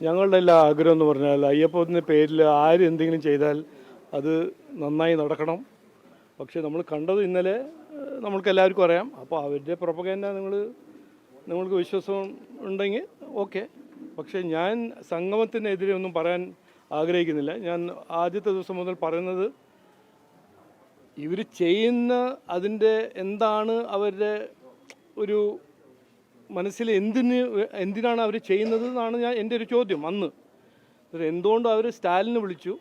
ഞങ്ങളുടെ എല്ലാ ആഗ്രഹം എന്ന് പറഞ്ഞാൽ അയ്യപ്പത്തിൻ്റെ പേരിൽ ആര് എന്തെങ്കിലും ചെയ്താൽ അത് നന്നായി നടക്കണം. പക്ഷേ നമ്മൾ കണ്ടത് ഇന്നലെ നമ്മൾക്ക് എല്ലാവർക്കും അറിയാം. അപ്പോൾ അവരുടെ പ്രൊപ്പഗൻഡ നിങ്ങൾക്ക് വിശ്വാസം ഉണ്ടെങ്കിൽ ഓക്കെ. പക്ഷേ ഞാൻ സംഗമത്തിനെതിരെ ഒന്നും പറയാൻ ആഗ്രഹിക്കുന്നില്ല. ഞാൻ ആദ്യത്തെ ദിവസം മുതൽ പറയുന്നത് ഇവർ ചെയ്യുന്ന അതിൻ്റെ എന്താണ് അവരുടെ ഒരു മനസ്സിൽ എന്തിനാണ് അവർ ചെയ്യുന്നത് എന്നാണ് എൻ്റെ ഒരു ചോദ്യം. അന്ന് എന്തുകൊണ്ട് അവർ സ്റ്റാലിനെ വിളിച്ചു,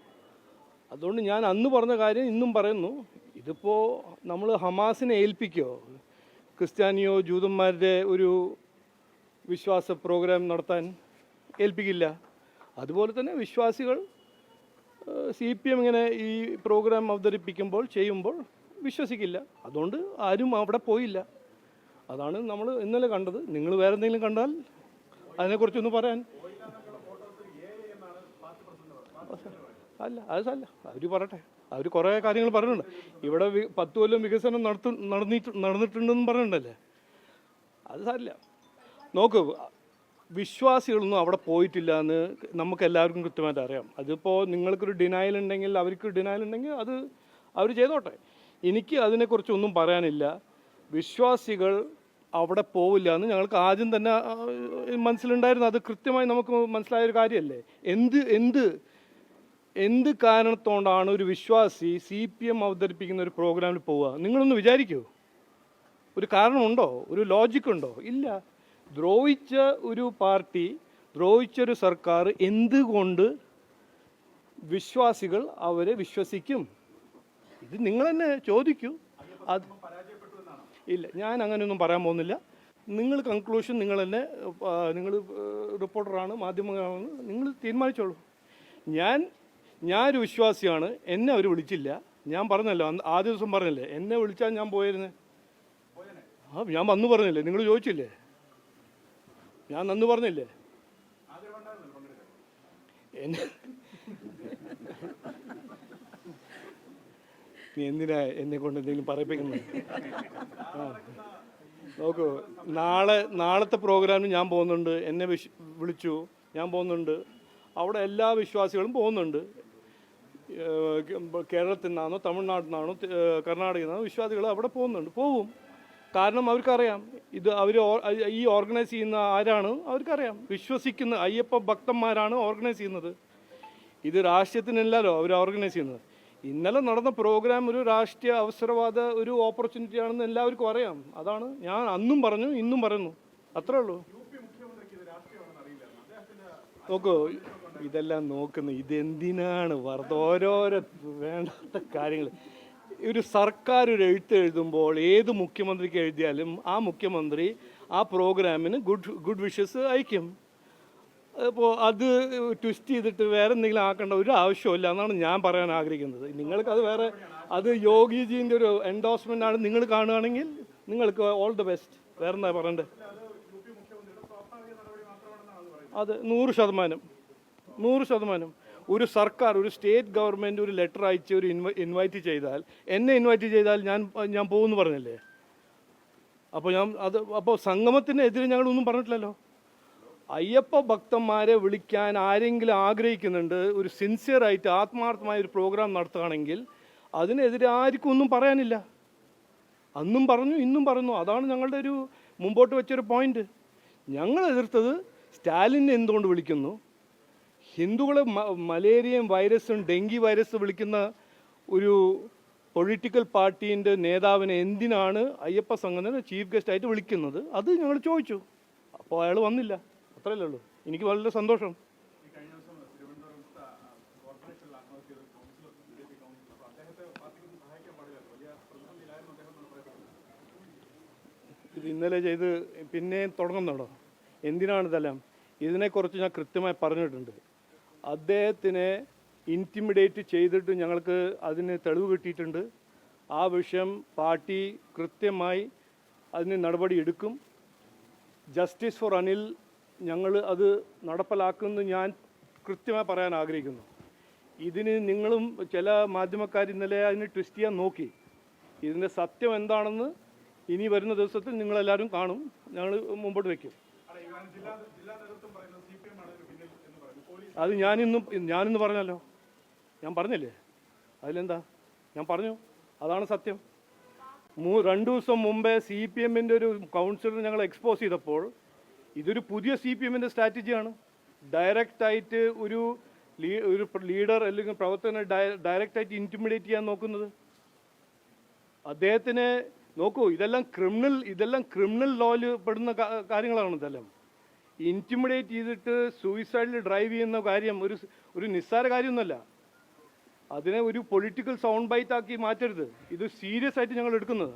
അതുകൊണ്ട് ഞാൻ അന്ന് പറഞ്ഞ കാര്യം ഇന്നും പറയുന്നു. ഇതിപ്പോൾ നമ്മൾ ഹമാസിനെ ഏൽപ്പിക്കുകയോ ക്രിസ്ത്യാനിയോ ജൂതന്മാരുടെ ഒരു വിശ്വാസ പ്രോഗ്രാം നടത്താൻ ഏൽപ്പിക്കില്ല. അതുപോലെ തന്നെ വിശ്വാസികൾ CPM ഇങ്ങനെ ഈ പ്രോഗ്രാം ചെയ്യുമ്പോൾ വിശ്വസിക്കില്ല. അതുകൊണ്ട് ആരും അവിടെ പോയില്ല. അതാണ് നമ്മൾ ഇന്നലെ കണ്ടത്. നിങ്ങൾ വേറെ എന്തെങ്കിലും കണ്ടാൽ അതിനെക്കുറിച്ചൊന്ന് പറയാൻ അല്ല, അതല്ല, അവർ പറയട്ടെ. അവർ കുറേ കാര്യങ്ങൾ പറഞ്ഞിട്ടുണ്ട്. ഇവിടെ 10 കൊല്ലം വികസനം നടന്നിട്ടുണ്ടെന്ന് പറഞ്ഞിട്ടുണ്ടല്ലേ. അത് സാരില്ല. നോക്ക്, വിശ്വാസികളൊന്നും അവിടെ പോയിട്ടില്ല എന്ന് നമുക്ക് എല്ലാവർക്കും കൃത്യമായിട്ട് അറിയാം. അതിപ്പോൾ നിങ്ങൾക്കൊരു ഡിനയൽ ഉണ്ടെങ്കിൽ അവർക്ക് ഡിനയൽ ഉണ്ടെങ്കിൽ അത് അവർ ചെയ്തോട്ടെ. എനിക്ക് അതിനെക്കുറിച്ചൊന്നും പറയാനില്ല. വിശ്വാസികൾ അവിടെ പോവില്ല എന്ന് ഞങ്ങൾക്ക് ആദ്യം തന്നെ മനസ്സിലുണ്ടായിരുന്നു. അത് കൃത്യമായി നമുക്ക് മനസ്സിലായൊരു കാര്യമല്ലേ. എന്ത് കാരണത്തോണ്ടാണ് ഒരു വിശ്വാസി CPM അവതരിപ്പിക്കുന്ന ഒരു പ്രോഗ്രാമിൽ പോവുക? നിങ്ങളൊന്ന് വിചാരിക്കൂ. ഒരു കാരണമുണ്ടോ? ഒരു ലോജിക്കുണ്ടോ? ഇല്ല. ദ്രോഹിച്ച ഒരു പാർട്ടി, ദ്രോഹിച്ചൊരു സർക്കാർ എന്തുകൊണ്ട് വിശ്വാസികൾ അവരെ വിശ്വസിക്കും? ഇത് നിങ്ങൾ തന്നെ ചോദിക്കൂ. അത് ഇല്ല, ഞാൻ അങ്ങനെയൊന്നും പറയാൻ പോകുന്നില്ല. നിങ്ങൾ കൺക്ലൂഷൻ നിങ്ങൾ റിപ്പോർട്ടറാണ്, മാധ്യമങ്ങളാണ്, നിങ്ങൾ തീരുമാനിച്ചോളൂ. ഞാനൊരു വിശ്വാസിയാണ്. എന്നെ അവർ വിളിച്ചില്ല. ഞാൻ പറഞ്ഞല്ലോ, ആദ്യ ദിവസം പറഞ്ഞില്ലേ, എന്നെ വിളിച്ചാൽ ഞാൻ പോയിരുന്നേ. ഞാൻ വന്നു പറഞ്ഞില്ലേ, നിങ്ങൾ ചോദിച്ചില്ലേ, ഞാൻ നന്ന് പറഞ്ഞില്ലേ. നീ എന്തിനാ എന്നെ കൊണ്ട് എന്തെങ്കിലും പറയിപ്പിക്കുന്നത്? നോക്കൂ, നാളത്തെ പ്രോഗ്രാമിന് ഞാൻ പോകുന്നുണ്ട്. എന്നെ വിളിച്ചു, ഞാൻ പോകുന്നുണ്ട്. അവിടെ എല്ലാ വിശ്വാസികളും പോകുന്നുണ്ട്. കേരളത്തിൽ നിന്നാണോ തമിഴ്നാട്ടിൽ നിന്നാണോ കർണാടകയിൽ നിന്നാണോ വിശ്വാസികൾ അവിടെ പോവും. കാരണം അവർക്കറിയാം ഈ ഓർഗനൈസ് ചെയ്യുന്ന ആരാണ് അവർക്കറിയാം. വിശ്വസിക്കുന്ന അയ്യപ്പ ഭക്തന്മാരാണ് ഓർഗനൈസ് ചെയ്യുന്നത്. ഇത് രാഷ്ട്രീയത്തിനല്ലല്ലോ അവർ ഓർഗനൈസ് ചെയ്യുന്നത്. ഇന്നലെ നടന്ന പ്രോഗ്രാം ഒരു രാഷ്ട്രീയ അവസരവാദ ഒരു ഓപ്പർച്യൂണിറ്റി ആണെന്ന് എല്ലാവർക്കും അറിയാം. അതാണ് ഞാൻ അന്നും പറഞ്ഞു, ഇന്നും പറയുന്നു. അത്രേ ഉള്ളൂ. നോക്കൂ, ഇതെല്ലാം നോക്കുന്നത് ഇതെന്തിനാണ് ഓരോരോ വേണ്ടാത്ത കാര്യങ്ങൾ. ഒരു സർക്കാർ ഒരു എഴുതുമ്പോൾ ഏത് മുഖ്യമന്ത്രിക്ക് എഴുതിയാലും ആ മുഖ്യമന്ത്രി ആ പ്രോഗ്രാമിന് ഗുഡ് വിഷസ് അയക്കും. അപ്പോൾ അത് ട്വിസ്റ്റ് ചെയ്തിട്ട് വേറെ എന്തെങ്കിലും ആക്കേണ്ട ഒരു ആവശ്യമില്ല എന്നാണ് ഞാൻ പറയാൻ ആഗ്രഹിക്കുന്നത്. നിങ്ങൾക്കത് അത് യോഗിജീൻ്റെ ഒരു എൻഡോഴ്സ്മെൻ്റ് ആണ് നിങ്ങൾ കാണുകയാണെങ്കിൽ നിങ്ങൾക്ക് ഓൾ ദ ബെസ്റ്റ്. വേറെ എന്താ പറയണ്ടേ? അത് 100% ഒരു സർക്കാർ, ഒരു സ്റ്റേറ്റ് ഗവൺമെൻറ് ഒരു ലെറ്റർ അയച്ച് ഒരു ഇൻവൈറ്റ് ചെയ്താൽ, എന്നെ ഇൻവൈറ്റ് ചെയ്താൽ ഞാൻ പോകുമെന്ന് പറഞ്ഞില്ലേ. അപ്പോൾ സംഗമത്തിനെതിരെ ഞങ്ങളൊന്നും പറഞ്ഞിട്ടില്ലല്ലോ. അയ്യപ്പ ഭക്തന്മാരെ വിളിക്കാൻ ആരെങ്കിലും ആഗ്രഹിക്കുന്നുണ്ട്, ഒരു സിൻസിയറായിട്ട് ആത്മാർത്ഥമായ ഒരു പ്രോഗ്രാം നടത്തുകയാണെങ്കിൽ അതിനെതിരെ ആർക്കും ഒന്നും പറയാനില്ല. അന്നും പറഞ്ഞു, ഇന്നും പറഞ്ഞു. അതാണ് ഞങ്ങളുടെ ഒരു മുമ്പോട്ട് വെച്ചൊരു പോയിന്റ്. ഞങ്ങൾ എതിർത്തത് സ്റ്റാലിനെ എന്തുകൊണ്ട് വിളിക്കുന്നു, ഹിന്ദുകളെ മലേറിയയും വൈറസും ഡെങ്കി വൈറസ് വിളിക്കുന്ന ഒരു പൊളിറ്റിക്കൽ പാർട്ടീൻ്റെ നേതാവിനെ എന്തിനാണ് അയ്യപ്പ സംഘടന ചീഫ് ഗസ്റ്റായിട്ട് വിളിക്കുന്നത്? അത് ഞങ്ങൾ ചോദിച്ചു. അപ്പോൾ അയാൾ വന്നില്ല. അത്രയല്ലേ ഉള്ളൂ. എനിക്ക് വളരെ സന്തോഷം. ഇത് ഇന്നലെ ചെയ്ത് പിന്നെ തുടങ്ങുന്നുണ്ടോ? എന്തിനാണ് ഇതെല്ലാം? ഇതിനെക്കുറിച്ച് ഞാൻ കൃത്യമായി പറഞ്ഞിട്ടുണ്ട്. അദ്ദേഹത്തിനെ ഇൻറ്റിമിഡേറ്റ് ചെയ്തിട്ട് ഞങ്ങൾക്ക് അതിന് തെളിവ് കിട്ടിയിട്ടുണ്ട്. ആ വിഷയം പാർട്ടി കൃത്യമായി അതിന് നടപടി എടുക്കും. ജസ്റ്റിസ് ഫോർ അനിൽ ഞങ്ങൾ അത് നടപ്പിലാക്കുമെന്ന് ഞാൻ കൃത്യമായി പറയാൻ ആഗ്രഹിക്കുന്നു. ഇതിന് നിങ്ങളും ചില മാധ്യമക്കാർ ഇന്നലെ അതിന് ട്വിസ്റ്റ് ചെയ്യാൻ നോക്കി. ഇതിൻ്റെ സത്യം എന്താണെന്ന് ഇനി വരുന്ന ദിവസത്തിൽ നിങ്ങളെല്ലാവരും കാണും. ഞങ്ങൾ മുമ്പോട്ട് വയ്ക്കും. അത് ഞാനിന്ന് പറഞ്ഞല്ലോ, ഞാൻ പറഞ്ഞില്ലേ, അതിലെന്താ, ഞാൻ പറഞ്ഞു, അതാണ് സത്യം. 2 ദിവസം മുമ്പേ CPM-ൻ്റെ ഒരു കൗൺസിലർ ഞങ്ങൾ എക്സ്പോസ് ചെയ്തപ്പോൾ ഇതൊരു പുതിയ CPM-ൻ്റെ സ്ട്രാറ്റജിയാണ്. ഡയറക്റ്റായിട്ട് ഒരു ലീഡർ അല്ലെങ്കിൽ പ്രവർത്തകനെ ഡയറക്റ്റായിട്ട് ഇൻറ്റിമിഡേറ്റ് ചെയ്യാൻ നോക്കുന്നത്. അദ്ദേഹത്തിന് നോക്കൂ, ഇതെല്ലാം ക്രിമിനൽ ലോയിൽ പെടുന്ന കാര്യങ്ങളാണ്. ഇതെല്ലാം ഇൻറ്റിമിഡേറ്റ് ചെയ്തിട്ട് സൂയിസൈഡിൽ ഡ്രൈവ് ചെയ്യുന്ന കാര്യം ഒരു നിസ്സാര കാര്യമൊന്നുമല്ല. അതിനെ ഒരു പൊളിറ്റിക്കൽ സൗണ്ട് ബൈറ്റ് ആക്കി മാറ്റരുത്. ഇത് സീരിയസ് ആയിട്ട് ഞങ്ങൾ എടുക്കുന്നത്.